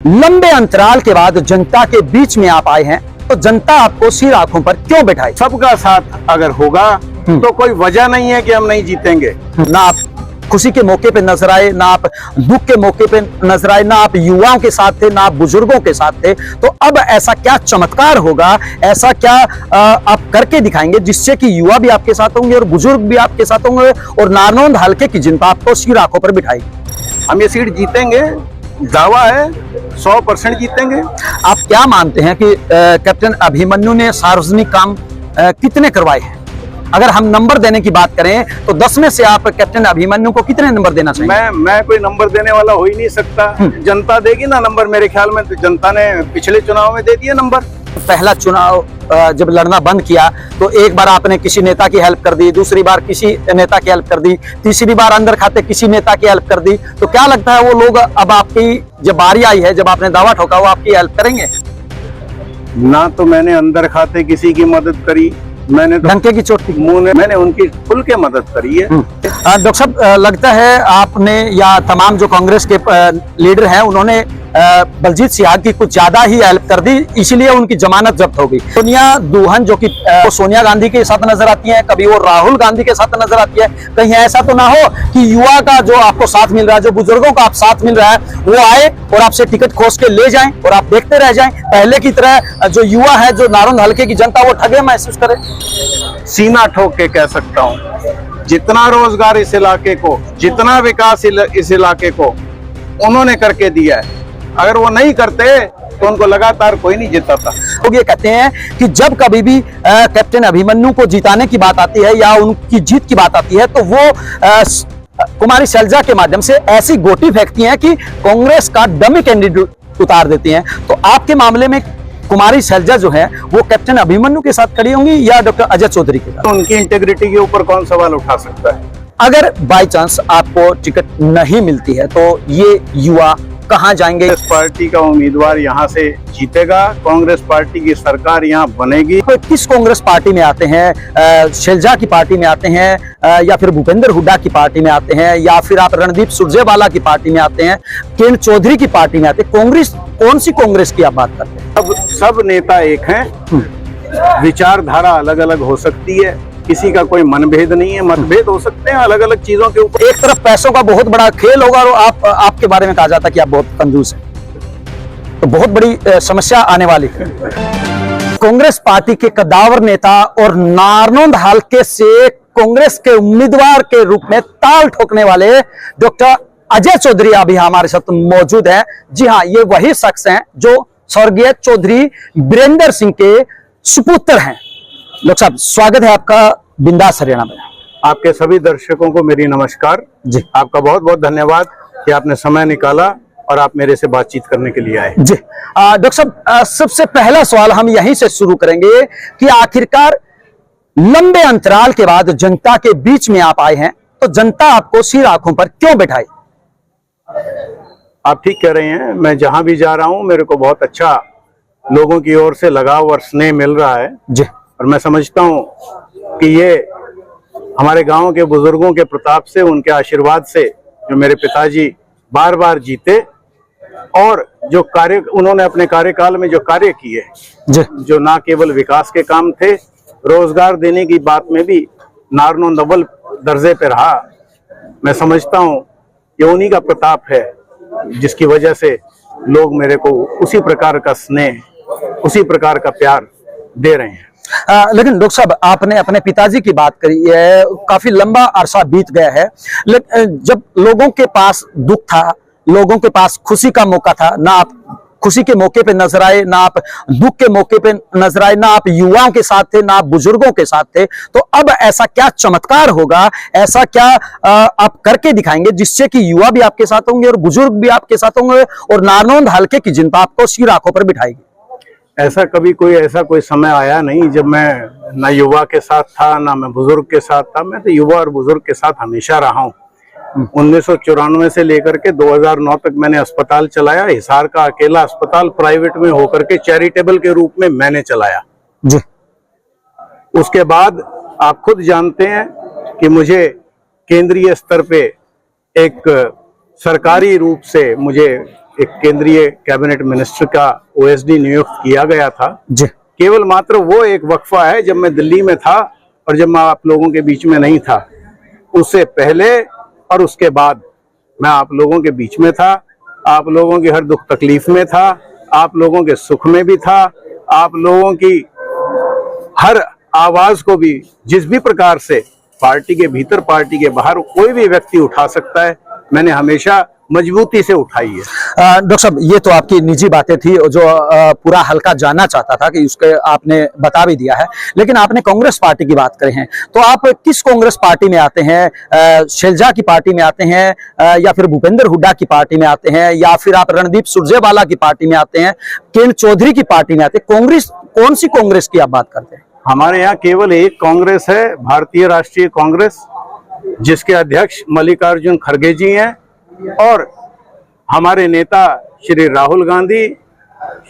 लंबे अंतराल के बाद जनता के बीच में आप आए हैं, तो जनता आपको सिर आंखों पर क्यों बैठाई? सबका साथ अगर होगा तो कोई वजह नहीं है कि हम नहीं जीतेंगे। ना आप खुशी के मौके पे नजर आए, ना आप दुख के मौके पे नजर आए, ना आप युवाओं के साथ थे, ना आप बुजुर्गों के साथ थे। तो अब ऐसा क्या चमत्कार होगा, ऐसा क्या आप करके दिखाएंगे जिससे कि युवा भी आपके साथ होंगे और बुजुर्ग भी आपके साथ होंगे और नारनौंद हल्के की जनता आपको सिर आंखों पर बिठाएगी? हम ये सीट जीतेंगे, दावा है 100% जीतेंगे। आप क्या मानते हैं कि कैप्टन अभिमन्यु ने सार्वजनिक काम कितने करवाए हैं? अगर हम नंबर देने की बात करें तो 10 में से आप कैप्टन अभिमन्यु को कितने नंबर देना चाहिए? मैं कोई नंबर देने वाला हो ही नहीं सकता। जनता देगी ना नंबर। मेरे ख्याल में तो जनता ने पिछले चुनाव में दे दिया नंबर। पहला चुनाव जब लड़ना बंद किया तो एक बार आपने किसी नेता की हेल्प कर दी, दूसरी बार किसी नेता की हेल्प कर दी, तीसरी बार अंदर खाते किसी नेता की हेल्प कर दी। तो क्या लगता है वो लोग अब आपकी जब बारी आई है, जब आपने दावा ठोका, वो आपकी हेल्प करेंगे? ना तो मैंने अंदर खाते किसी की मदद करी, मैंने तो डंके की चोट की मैंने उनकी खुल के मदद करी है। डॉक्टर साहब, लगता है आपने या तमाम जो कांग्रेस के लीडर हैं उन्होंने बलजीत सिंह की कुछ ज्यादा ही हेल्प कर दी, इसलिए उनकी जमानत जब्त हो गई। सोनिया दुल्हन जो कि सोनिया गांधी के साथ नजर आती है, कभी वो राहुल गांधी के साथ नजर आती है। कहीं ऐसा तो ना हो कि युवा का जो आपको साथ मिल रहा है, जो बुजुर्गों का आप साथ मिल रहा है, वो आए और आपसे टिकट खोज के ले जाएं और आप देखते रह जाएं। पहले की तरह जो युवा है, जो नारनौंद हल्के की जनता, वो ठगे महसूस करे। सीना ठोक के कह सकता हूँ, जितना रोजगार इस इलाके को, जितना विकास इस इलाके को उन्होंने करके दिया है, अगर वो नहीं करते तो उनको लगातार कोई नहीं जिताता। लोग ये कहते हैं कि जब कभी भी कैप्टन अभिमन्यु को जिताने की बात आती है या उनकी जीत की बात आती है तो वो कुमारी शैलजा के माध्यम से ऐसी गोटी फेंकती हैं कि कांग्रेस का डमी कैंडिडेट उतार देती हैं। तो आपके मामले में कुमारी शैलजा जो है वो कैप्टन अभिमन्यु के साथ खड़ी होंगी या डॉक्टर अजय चौधरी के साथ? तो उनकी इंटेग्रिटी के ऊपर कौन सवाल उठा सकता है? अगर बाय चांस आपको टिकट नहीं मिलती है तो ये युवा कहां जाएंगे? कांग्रेस पार्टी का उम्मीदवार यहां से जीतेगा, कांग्रेस पार्टी की सरकार यहां बनेगी। तो किस कांग्रेस पार्टी में आते हैं? शैलजा की पार्टी में आते हैं या फिर भूपेंद्र हुड्डा की पार्टी में आते हैं या फिर आप रणदीप सुरजेवाला की पार्टी में आते हैं, किरण चौधरी की पार्टी में आते हैं? कांग्रेस कौन सी कांग्रेस की आप बात करते हैं? सब नेता एक हैं, विचारधारा अलग अलग हो सकती है, किसी का कोई मनभेद नहीं है। मतभेद हो सकते हैं अलग अलग चीजों के ऊपर। एक तरफ पैसों का बहुत बड़ा खेल होगा और आपके बारे में कहा जाता है कि आप बहुत कंजूस हैं, तो बहुत बड़ी समस्या आने वाली है। कांग्रेस पार्टी के कद्दावर नेता और नारनौंद हल्के से कांग्रेस के उम्मीदवार के रूप में ताल ठोकने वाले डॉक्टर अजय चौधरी अभी हमारे साथ मौजूद है। जी हाँ, ये वही शख्स हैं जो स्वर्गीय चौधरी बीरेंद्र सिंह के सुपुत्र हैं। डॉक्टर साहब, स्वागत है आपका बिंदास हरियाणा में। आपके सभी दर्शकों को मेरी नमस्कार जी। आपका बहुत बहुत धन्यवाद कि आपने समय निकाला और आप मेरे से बातचीत करने के लिए आए। जी डॉक्टर साहब, सबसे पहला सवाल हम यहीं से शुरू करेंगे कि आखिरकार लंबे अंतराल के बाद जनता के बीच में आप आए हैं, तो जनता आपको सिर आंखों पर क्यों बैठाई? आप ठीक कह रहे हैं। मैं जहां भी जा रहा हूं मेरे को बहुत अच्छा लोगों की ओर से लगाव और स्नेह मिल रहा है जी। और मैं समझता हूं कि ये हमारे गांव के बुजुर्गों के प्रताप से, उनके आशीर्वाद से, जो मेरे पिताजी बार बार जीते और जो कार्य उन्होंने अपने कार्यकाल में जो कार्य किए, जो ना केवल विकास के काम थे, रोजगार देने की बात में भी नारनौंद अव्वल दर्जे पे रहा। मैं समझता हूं ये उन्हीं का प्रताप है जिसकी वजह से लोग मेरे को उसी प्रकार का स्नेह, उसी प्रकार का प्यार दे रहे हैं। लेकिन डॉक्टर साहब, आपने अपने पिताजी की बात करी है, काफी लंबा अरसा बीत गया है, लेकिन जब लोगों के पास दुख था, लोगों के पास खुशी का मौका था, ना आप खुशी के मौके पे नजर आए, ना आप दुख के मौके पे नजर आए, ना आप युवाओं के साथ थे, ना आप बुजुर्गों के साथ थे। तो अब ऐसा क्या चमत्कार होगा, ऐसा क्या आप करके दिखाएंगे जिससे कि युवा भी आपके साथ होंगे और बुजुर्ग भी आपके साथ होंगे और नारनौंद हल्के की जनता आपको सिर आंखों पर बिठाएगी? ऐसा कभी कोई समय आया नहीं जब मैं ना युवा के साथ था ना मैं बुजुर्ग के साथ था। मैं तो युवा और बुजुर्ग के साथ हमेशा रहा हूँ। 1994 से लेकर के 2009 तक मैंने अस्पताल चलाया। हिसार का अकेला अस्पताल प्राइवेट में होकर के चैरिटेबल के रूप में मैंने चलाया जी। उसके बाद आप खुद जानते हैं कि मुझे केंद्रीय स्तर पे एक सरकारी रूप से मुझे एक केंद्रीय कैबिनेट मिनिस्टर का ओएसडी नियुक्त किया गया था। जी केवल मात्र वो एक वक्फा है जब मैं दिल्ली में था और जब मैं आप लोगों के बीच में नहीं था। उससे पहले और उसके बाद मैं आप लोगों के बीच में था, आप लोगों की हर दुख तकलीफ में था, आप लोगों के सुख में भी था, आप लोगों की हर आवाज को भी जिस भी प्रकार से पार्टी के भीतर पार्टी के बाहर कोई भी व्यक्ति उठा सकता है, मैंने हमेशा मजबूती से उठाई है। डॉक्टर साहब, ये तो आपकी निजी बातें थी जो पूरा हल्का जानना चाहता था कि उसके आपने बता भी दिया है, लेकिन आपने कांग्रेस पार्टी की बात करी है, तो आप किस कांग्रेस पार्टी में आते हैं? शैलजा की पार्टी में आते हैं या फिर भूपेंद्र हुड्डा की पार्टी में आते हैं या फिर आप रणदीप सुरजेवाला की पार्टी में आते हैं, किरण चौधरी की पार्टी में आते हैं? कांग्रेस कौन सी कांग्रेस की आप बात करते हैं? हमारे यहाँ केवल एक कांग्रेस है, भारतीय राष्ट्रीय कांग्रेस, जिसके अध्यक्ष मल्लिकार्जुन खड़गे जी हैं और हमारे नेता श्री राहुल गांधी,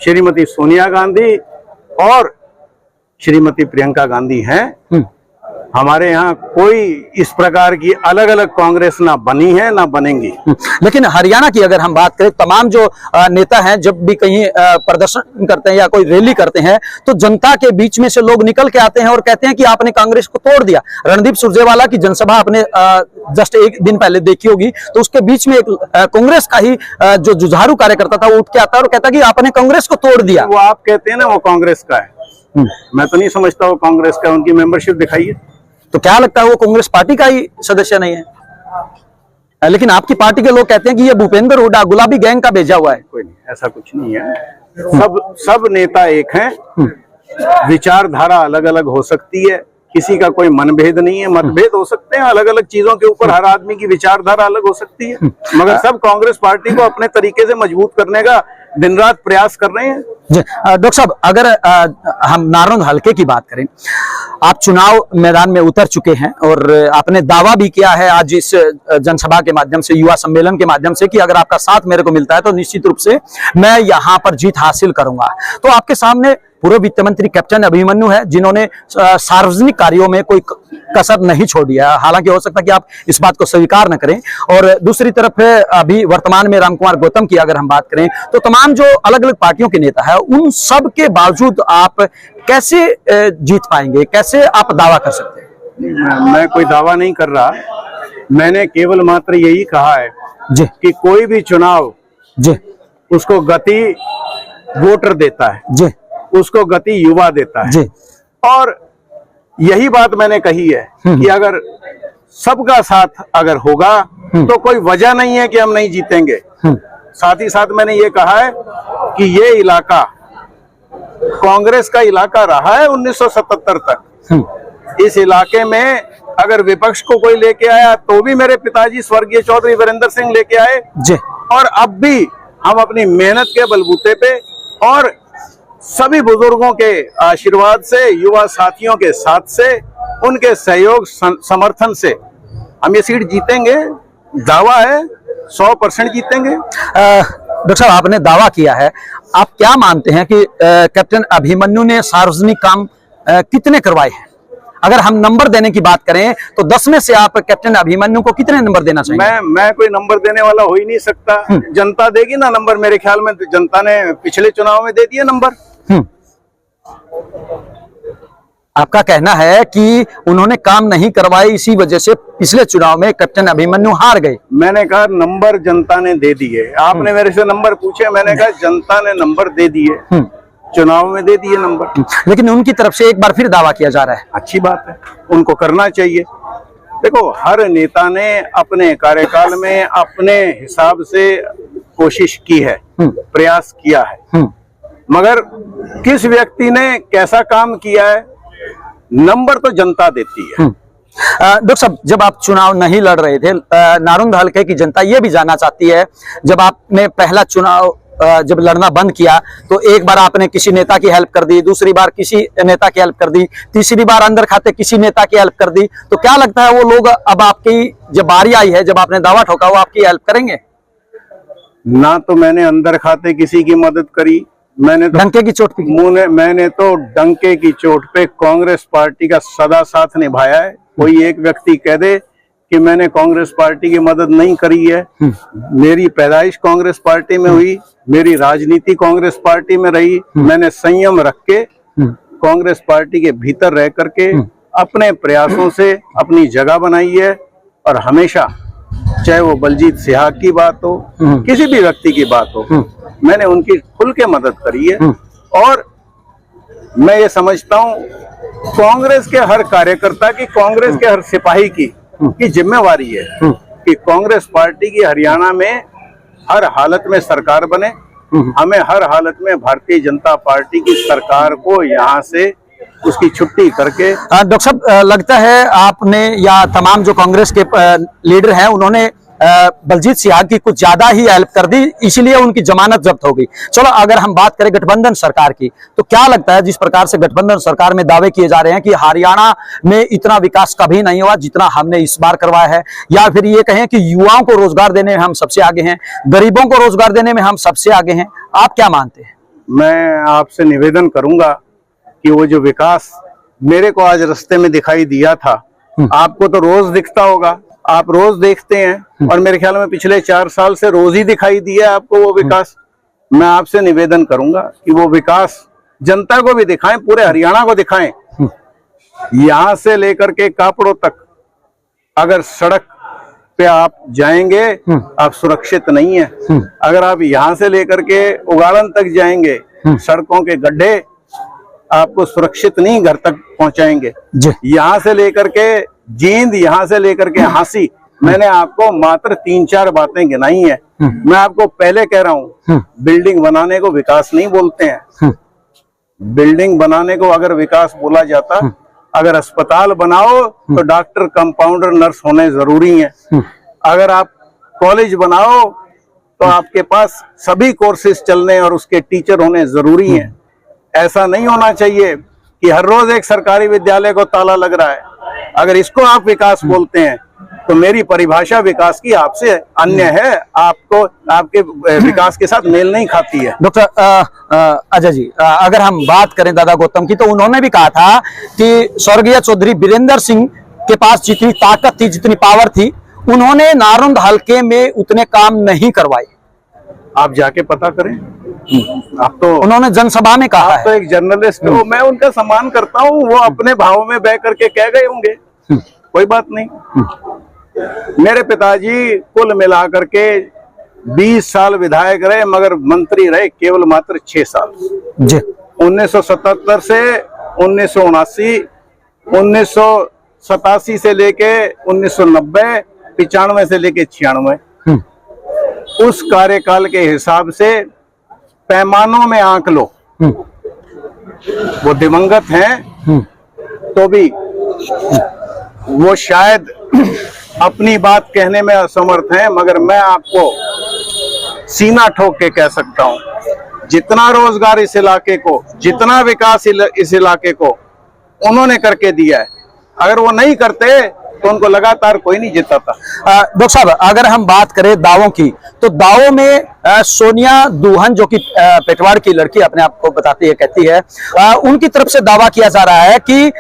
श्रीमती सोनिया गांधी और श्रीमती प्रियंका गांधी हैं। हमारे यहाँ कोई इस प्रकार की अलग अलग कांग्रेस ना बनी है ना बनेंगी। लेकिन हरियाणा की अगर हम बात करें, तमाम जो नेता हैं जब भी कहीं प्रदर्शन करते हैं या कोई रैली करते हैं तो जनता के बीच में से लोग निकल के आते हैं और कहते हैं कि आपने कांग्रेस को तोड़ दिया। रणदीप सुरजेवाला की जनसभा आपने जस्ट एक दिन पहले देखी होगी, तो उसके बीच में एक कांग्रेस का ही जो जुझारू कार्यकर्ता था वो उठ के आता है और कहता है कि आपने कांग्रेस को तोड़ दिया। वो आप कहते हैं ना वो कांग्रेस का है, मैं तो नहीं समझता वो कांग्रेस का। उनकी मेंबरशिप दिखाइए। तो क्या लगता है वो कांग्रेस पार्टी का ही सदस्य नहीं है? लेकिन आपकी पार्टी के लोग कहते हैं कि ये भूपेंद्र हुड्डा गुलाबी गैंग का भेजा हुआ है। कोई नहीं, ऐसा कुछ नहीं है। सब नेता एक हैं। विचारधारा अलग अलग हो सकती है, किसी का कोई मनभेद नहीं है। मतभेद हो सकते हैं अलग अलग चीजों के ऊपर, हर आदमी की विचारधारा अलग हो सकती है, मगर सब कांग्रेस पार्टी को अपने तरीके से मजबूत करने का दिन रात प्रयास कर रहे हैं। जी डॉक्टर साहब, अगर हम नारनौल हलके की बात करें, आप चुनाव मैदान में उतर चुके हैं और आपने दावा भी किया है आज इस जनसभा के माध्यम से, युवा सम्मेलन के माध्यम से, कि अगर आपका साथ मेरे को मिलता है तो निश्चित रूप से मैं यहां पर जीत हासिल करूंगा। तो आपके सामने पूर्व वित्त मंत्री कैप्टन अभिमन्यु है, जिन्होंने सार्वजनिक कार्यों में कोई कसर नहीं छोड़ दिया। हालांकि हो सकता है कि आप इस बात को स्वीकार न करें। और दूसरी तरफ अभी वर्तमान में रामकुमार गौतम की अगर हम बात करें तो तमाम जो अलग अलग पार्टियों के नेता है, उन सब के बावजूद आप कैसे जीत पाएंगे? कैसे आप दावा कर सकते हैं? मैं कोई दावा नहीं कर रहा, मैंने केवल मात्र यही कहा है जी कि कोई भी चुनाव जी उसको गति वोटर देता है, जी उसको गति युवा देता है। जी और यही बात मैंने कही है कि अगर सबका साथ अगर होगा तो कोई वजह नहीं है कि हम नहीं जीतेंगे। साथ ही साथ मैंने ये कहा है कि ये इलाका कांग्रेस का इलाका रहा है 1977 तक। इस इलाके में अगर विपक्ष को कोई लेके आया तो भी मेरे पिताजी स्वर्गीय चौधरी वीरेंद्र सिंह लेके आए जी। और अब भी हम अपनी मेहनत के बलबूते पे और सभी बुजुर्गों के आशीर्वाद से, युवा साथियों के साथ से, उनके सहयोग समर्थन से हम ये सीट जीतेंगे। दावा है 100% जीतेंगे। डॉक्टर साहब, आपने दावा किया है, आप क्या मानते हैं कि कैप्टन अभिमन्यु ने सार्वजनिक काम कितने करवाए हैं? अगर हम नंबर देने की बात करें तो 10 में से आप कैप्टन अभिमन्यु को कितने नंबर देना चाहिए? मैं कोई नंबर देने वाला हो ही नहीं सकता। जनता देगी ना नंबर। मेरे ख्याल में जनता ने पिछले चुनाव में दे दिया नंबर। आपका कहना है कि उन्होंने काम नहीं करवाए, इसी वजह से पिछले चुनाव में कैप्टन अभिमन्यु हार गए। मैंने कहा नंबर जनता ने दे दिए। आपने मेरे से नंबर पूछे, मैंने कहा जनता ने नंबर दे दिए, चुनाव में दे दिए नंबर। लेकिन उनकी तरफ से एक बार फिर दावा किया जा रहा है। अच्छी बात है, उनको करना चाहिए। देखो, हर नेता ने अपने कार्यकाल में अपने हिसाब से कोशिश की है, प्रयास किया है, मगर किस व्यक्ति ने कैसा काम किया है नंबर तो जनता देती है। डॉक्टर साहब, जब आप चुनाव नहीं लड़ रहे थे, नारनौल हलके की जनता ये भी जानना चाहती है, जब आपने पहला चुनाव जब लड़ना बंद किया तो एक बार आपने किसी नेता की हेल्प कर दी, दूसरी बार किसी नेता की हेल्प कर दी, तीसरी बार अंदर खाते किसी नेता की हेल्प कर दी, तो क्या लगता है वो लोग अब आपकी जब बारी आई है, जब आपने दावा ठोका, वो आपकी हेल्प करेंगे? ना तो मैंने अंदर खाते किसी की मदद करी, मैंने तो डंके की चोट पे मैंने तो डंके की चोट पे कांग्रेस पार्टी का सदा साथ निभाया है। कोई एक व्यक्ति कह दे कि मैंने कांग्रेस पार्टी की मदद नहीं करी है। मेरी पैदाइश कांग्रेस पार्टी में हुई, मेरी राजनीति कांग्रेस पार्टी में रही। मैंने संयम रख के कांग्रेस पार्टी के भीतर रह करके अपने प्रयासों से अपनी जगह बनाई है, और हमेशा, चाहे वो बलजीत सिहाग की बात हो, किसी भी व्यक्ति की बात हो, मैंने उनकी खुल के मदद करी है। और मैं ये समझता हूँ कांग्रेस के हर कार्यकर्ता की, कांग्रेस के हर सिपाही की जिम्मेवारी है कि कांग्रेस पार्टी की हरियाणा में हर हालत में सरकार बने। हमें हर हालत में भारतीय जनता पार्टी की सरकार को यहाँ से उसकी छुट्टी करके। डॉक्टर साहब, लगता है आपने या तमाम जो कांग्रेस के लीडर हैं उन्होंने बलजीत सिहाग की कुछ ज्यादा ही हेल्प कर दी, इसलिए उनकी जमानत जब्त हो गई। चलो, अगर हम बात करें गठबंधन सरकार की, तो क्या लगता है जिस प्रकार से गठबंधन सरकार में दावे किए जा रहे हैं कि हरियाणा में इतना विकास कभी नहीं हुआ जितना हमने इस बार करवाया है, या फिर ये कहें कि युवाओं को रोजगार देने में हम सबसे आगे हैं, गरीबों को रोजगार देने में हम सबसे आगे हैं, आप क्या मानते हैं? मैं आपसे निवेदन करूंगा कि वो जो विकास मेरे को आज रास्ते में दिखाई दिया था, आपको तो रोज दिखता होगा, आप रोज देखते हैं, और मेरे ख्याल में पिछले 4 साल से रोज ही दिखाई दिया आपको वो विकास। मैं आपसे निवेदन करूंगा कि वो विकास जनता को भी दिखाएं, पूरे हरियाणा को दिखाएं। यहां से लेकर के कापड़ों तक अगर सड़क पे आप जाएंगे आप सुरक्षित नहीं है। अगर आप यहां से लेकर के उगाड़न तक जाएंगे, सड़कों के गड्ढे आपको सुरक्षित नहीं घर तक पहुंचाएंगे। यहाँ से लेकर के जींद, यहाँ से लेकर के हांसी, मैंने आपको मात्र 3-4 बातें गिनाई है। मैं आपको पहले कह रहा हूँ, बिल्डिंग बनाने को विकास नहीं बोलते हैं। बिल्डिंग बनाने को अगर विकास बोला जाता, अगर अस्पताल बनाओ तो डॉक्टर, कंपाउंडर, नर्स होने जरूरी है। अगर आप कॉलेज बनाओ तो आपके पास सभी कोर्सेज चलने और उसके टीचर होने जरूरी हैं। ऐसा नहीं होना चाहिए कि हर रोज एक सरकारी विद्यालय को ताला लग रहा है। अगर इसको आप विकास बोलते हैं तो मेरी परिभाषा विकास की आपसे अन्य है, आपको आपके विकास के साथ मेल नहीं खाती है। डॉक्टर अजय जी, अगर हम बात करें दादा गौतम की, तो उन्होंने भी कहा था कि स्वर्गीय चौधरी बीरेंद्र सिंह के पास जितनी ताकत थी, जितनी पावर थी, उन्होंने नारंद हलके में उतने काम नहीं करवाए। आप जाके पता करें। आप तो, उन्होंने जनसभा में कहा है। तो एक जर्नलिस्ट हो, मैं उनका सम्मान करता हूँ, वो अपने भाव में बह करके कह गए होंगे, कोई बात नहीं। मेरे पिताजी कुल मिलाकर के 20 साल विधायक रहे, मगर मंत्री रहे केवल मात्र 6 साल जी। 1977 से 1979, 1987 से लेके 1990, 95 से लेके 96, उस कार्यकाल के हिसाब से पैमानों में आंक लो। वो दिवंगत हैं तो भी वो शायद अपनी बात कहने में असमर्थ हैं, मगर मैं आपको सीना ठोक के कह सकता हूं, जितना रोजगार इस इलाके को, जितना विकास इस इलाके को उन्होंने करके दिया है, अगर वो नहीं करते तो उनको लगातार कोई नहीं जिताता। डॉक्टर साहब, अगर हम बात करें दावों की, तो दावों में सोनिया दुहन, जो कि पेटवाड़ की लड़की अपने आप को बताती है, कहती है, उनकी तरफ से दावा किया जा रहा है कि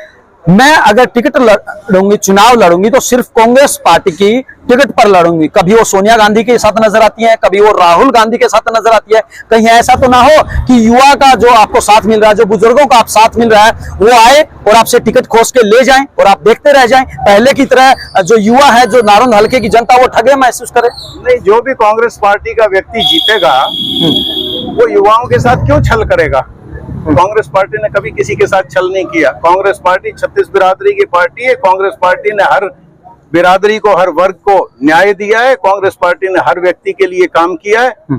मैं अगर टिकट लड़ूंगी, चुनाव लड़ूंगी, तो सिर्फ कांग्रेस पार्टी की टिकट पर लड़ूंगी। कभी वो सोनिया गांधी के साथ नजर आती है, कभी वो राहुल गांधी के साथ नजर आती है। कहीं ऐसा तो ना हो कि युवा का जो आपको साथ मिल रहा है, जो बुजुर्गों का आप साथ मिल रहा है, वो आए और आपसे टिकट खोज के ले जाएं और आप देखते रह जाएं, पहले की तरह जो युवा है, जो नारंद हलके की जनता, वो ठगे महसूस करे। नहीं, जो भी कांग्रेस पार्टी का व्यक्ति जीतेगा वो युवाओं के साथ क्यों छल करेगा? कांग्रेस पार्टी ने कभी किसी के साथ छल नहीं किया। कांग्रेस पार्टी 36 बिरादरी की पार्टी है। कांग्रेस पार्टी ने हर बिरादरी को, हर वर्ग को न्याय दिया है। कांग्रेस पार्टी ने हर व्यक्ति के लिए काम किया है।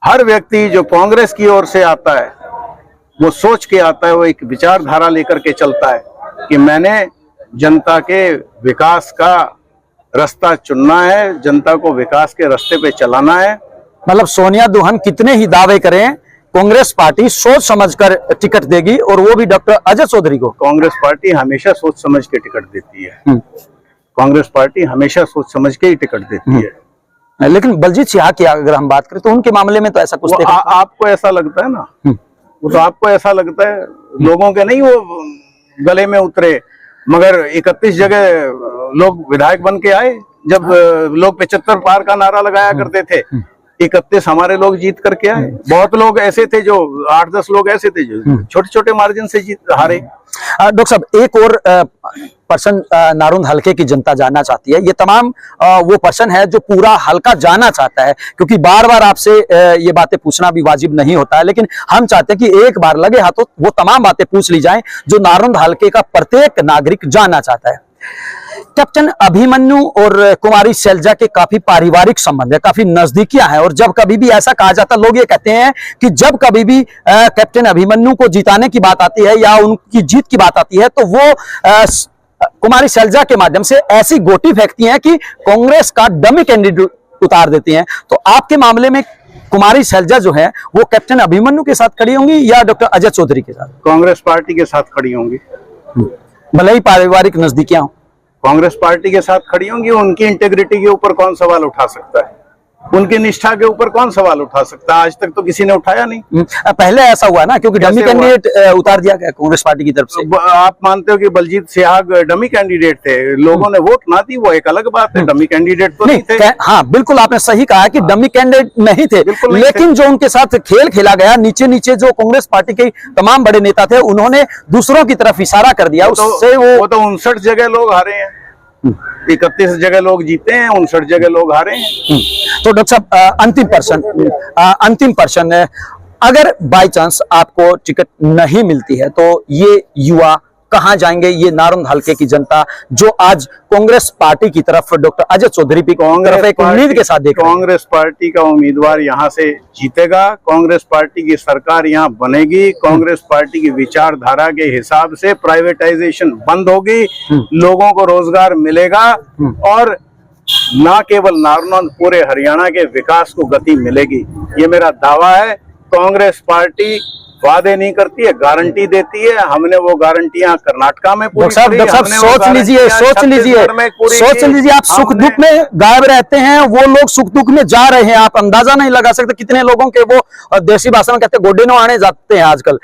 हर व्यक्ति जो कांग्रेस की ओर से आता है वो सोच के आता है, वो एक विचारधारा लेकर के चलता है कि मैंने जनता के विकास का रास्ता चुनना है, जनता को विकास के रास्ते पे चलाना है। मतलब सोनिया दुहन कितने ही दावे करें, कांग्रेस पार्टी सोच समझकर टिकट देगी, और वो भी डॉक्टर अजय चौधरी को। कांग्रेस पार्टी हमेशा सोच समझ के टिकट देती है। कांग्रेस पार्टी हमेशा सोच समझ के ही टिकट देती है। लेकिन बलजीत सिहाग की अगर हम बात करें तो उनके मामले में तो ऐसा कुछ आपको ऐसा लगता है ना, वो तो आपको ऐसा लगता है, लोगों के नहीं वो गले में उतरे, मगर 31 जगह लोग विधायक बन के आए, जब लोग 75 पार का नारा लगाया करते थे, 31 हमारे लोग जीत करके आए। बहुत लोग ऐसे थे जो 8-10 लोग ऐसे थे जो छोटे छोटे मार्जिन से जीत हारे। डॉक्टर साहब, एक और पर्सन नारुंद हलके की जनता जानना चाहती है। ये तमाम वो पर्सन है जो पूरा हलका जानना चाहता है, क्योंकि बार बार आपसे ये बातें पूछना भी वाजिब नहीं होता है, लेकिन हम चाहते हैं कि एक बार लगे हाथों वो तमाम बातें पूछ ली जाएं जो नारुंद हलके का प्रत्येक नागरिक जानना चाहता है। कैप्टन अभिमन्यु और कुमारी शैलजा के काफी पारिवारिक संबंध है, काफी नजदीकियां हैं, और जब कभी भी ऐसा कहा जाता है, लोग ये कहते हैं कि जब कभी भी कैप्टन अभिमन्यु को जिताने की बात आती है या उनकी जीत की बात आती है तो वो कुमारी शैलजा के माध्यम से ऐसी गोटी फेंकती हैं कि कांग्रेस का डमी कैंडिडेट उतार देती हैं। तो आपके मामले में कुमारी शैलजा जो है वो कैप्टन अभिमन्यु के साथ खड़ी होंगी या डॉक्टर अजय चौधरी के साथ? कांग्रेस पार्टी के साथ खड़ी होंगी, भले ही पारिवारिक नजदीकियां हो। कांग्रेस पार्टी के साथ खड़ी होंगी। उनकी इंटेग्रिटी के ऊपर कौन सवाल उठा सकता है? उनकी निष्ठा के ऊपर कौन सवाल उठा सकता है? आज तक तो किसी ने उठाया नहीं। पहले ऐसा हुआ ना, क्योंकि डमी कैंडिडेट उतार दिया गया कांग्रेस पार्टी की तरफ से। आप मानते हो कि बलजीत सिहाग डमी कैंडिडेट थे, लोगों ने वोट ना दी, वो एक अलग बात है। डमी कैंडिडेट तो नहीं थे। हाँ, बिल्कुल आपने सही कहा कि डमी कैंडिडेट नहीं थे, लेकिन जो उनके साथ खेल खेला गया, नीचे नीचे जो कांग्रेस पार्टी के तमाम बड़े नेता थे उन्होंने दूसरों की तरफ इशारा कर दिया, उससे वो तो 59 जगह लोग हारे हैं, 31 जगह लोग जीते हैं, 59 जगह लोग हारे हैं। तो डॉक्टर साहब, अंतिम प्रश्न है, अगर बाय चांस आपको टिकट नहीं मिलती है तो ये युवा कहां जाएंगे? ये नारुंद हलके की जनता जो आज कांग्रेस पार्टी की तरफ डॉक्टर अजय चौधरी की तरफ एक उम्मीद के साथ देख रहे हैं। कांग्रेस पार्टी का उम्मीदवार यहां से जीतेगा, कांग्रेस पार्टी की सरकार यहां बनेगी, कांग्रेस पार्टी की विचारधारा के हिसाब से प्राइवेटाइजेशन बंद होगी, लोगों को रोजगार मिलेगा और न केवल नारनौंद, पूरे हरियाणा के विकास को गति मिलेगी। ये मेरा दावा है। कांग्रेस पार्टी वादे नहीं करती है, गारंटी देती है। हमने वो गारंटियां कर्नाटका में पूरी सोच लीजिए आप सुख दुख में गायब रहते हैं, वो लोग सुख दुख में जा रहे हैं। आप अंदाजा नहीं लगा सकते कितने लोगों के वो देसी भाषा में कहते हैं गोडेनो आने जाते हैं आजकल।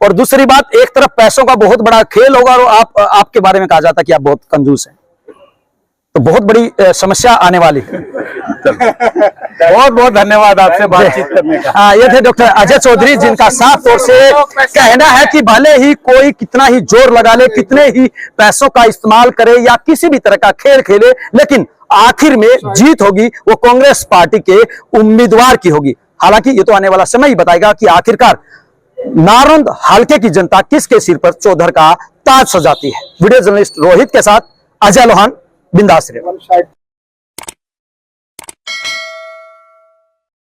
और दूसरी बात, एक तरफ पैसों का बहुत बड़ा खेल होगा और आपके बारे में कहा जाता है कि आप बहुत कंजूस हैं, तो बहुत बड़ी समस्या आने वाली है। बहुत बहुत धन्यवाद आपसे बातचीत करने का। ये थे डॉक्टर अजय चौधरी, जिनका साफ तौर से कहना है कि भले ही कोई कितना ही जोर लगा ले, कितने ही पैसों का इस्तेमाल करे या किसी भी तरह का खेल खेले, लेकिन आखिर में जीत होगी वो कांग्रेस पार्टी के उम्मीदवार की होगी। हालांकि ये तो आने वाला समय ही बताएगा कि आखिरकार नारुंद हलके की जनता किसके सिर पर चौधर का ताज सजाती है। वीडियो जर्नलिस्ट रोहित के साथ अजय लोहान, बिंदास रहे।